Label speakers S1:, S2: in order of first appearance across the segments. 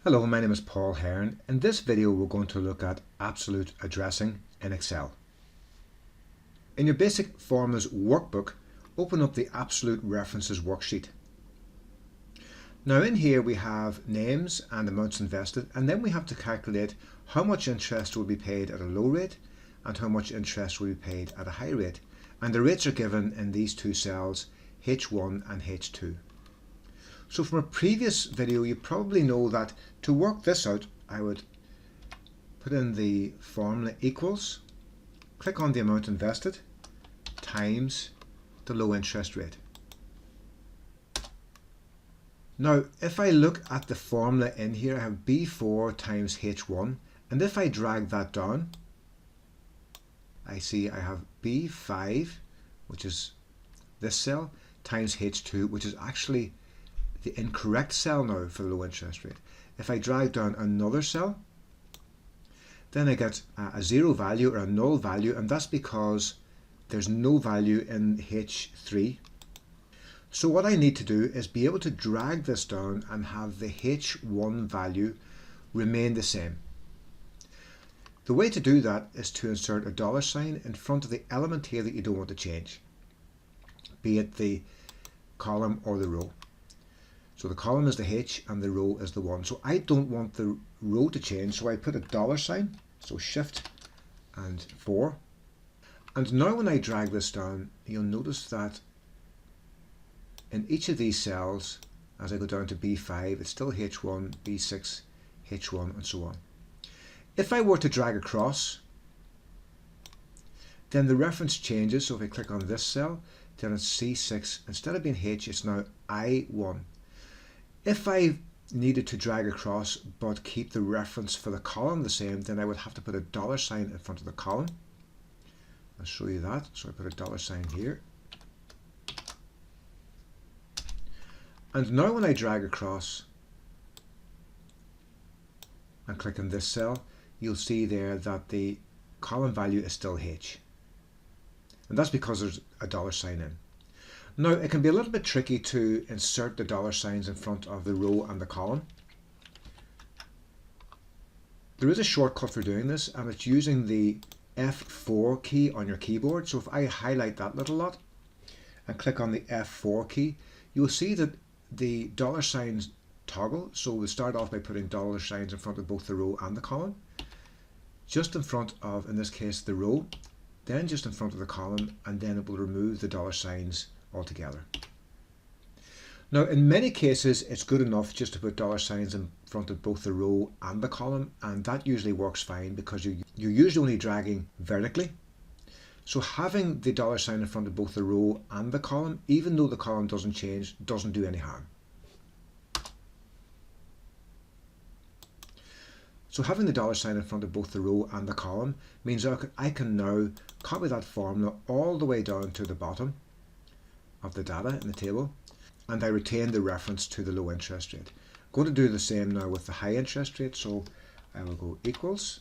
S1: Hello, my name is Paul Hearn. In this video we're going to look at absolute addressing in Excel. In your basic formulas workbook, open up the absolute references worksheet. Now in here we have names and amounts invested, and then we have to calculate how much interest will be paid at a low rate and how much interest will be paid at a high rate. And the rates are given in these two cells, H1 and H2. So from a previous video you probably know that to work this out I would put in the formula equals, click on the amount invested, times the low interest rate. Now if I look at the formula in here, I have B4 times H1, and if I drag that down I see I have B5, which is this cell, times H2, which is actually the incorrect cell now for the low interest rate. If I drag down another cell, then I get a zero value or a null value, and that's because there's no value in H3. So what I need to do is be able to drag this down and have the H1 value remain the same. The way to do that is to insert a dollar sign in front of the element here that you don't want to change, be it the column or the row. So the column is the H and the row is the 1. So I don't want the row to change, so I put a dollar sign, so shift and 4. And now when I drag this down, you'll notice that in each of these cells, as I go down to B5, it's still H1, B6, H1, and so on. If I were to drag across, then the reference changes. So if I click on this cell, then it's C6. Instead of being H, it's now I1. If I needed to drag across but keep the reference for the column the same, then I would have to put a dollar sign in front of the column. I'll show you that. So I put a dollar sign here. And now when I drag across and click on this cell, you'll see there that the column value is still H. And that's because there's a dollar sign in. Now it can be a little bit tricky to insert the dollar signs in front of the row and the column. There is a shortcut for doing this, and it's using the F4 key on your keyboard. So if I highlight that little lot and click on the F4 key, you'll see that the dollar signs toggle. So we'll start off by putting dollar signs in front of both the row and the column. Just in front of, in this case, the row, then just in front of the column, and then it will remove the dollar signs altogether. Now in many cases it's good enough just to put dollar signs in front of both the row and the column, and that usually works fine because you're usually only dragging vertically. So having the dollar sign in front of both the row and the column, even though the column doesn't change, doesn't do any harm. So having the dollar sign in front of both the row and the column means I can now copy that formula all the way down to the bottom of the data in the table, and I retain the reference to the low interest rate. I'm going to do the same now with the high interest rate, so I will go equals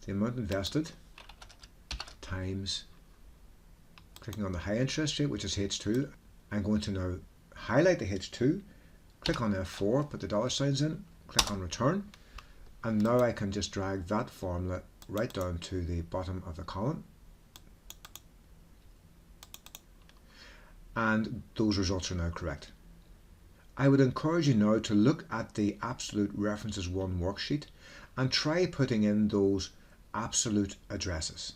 S1: the amount invested times, clicking on the high interest rate, which is H2. I'm going to now highlight the H2, click on F4, put the dollar signs in, click on return, and now I can just drag that formula right down to the bottom of the column. And those results are now correct. I would encourage you now to look at the Absolute References 1 worksheet and try putting in those absolute addresses.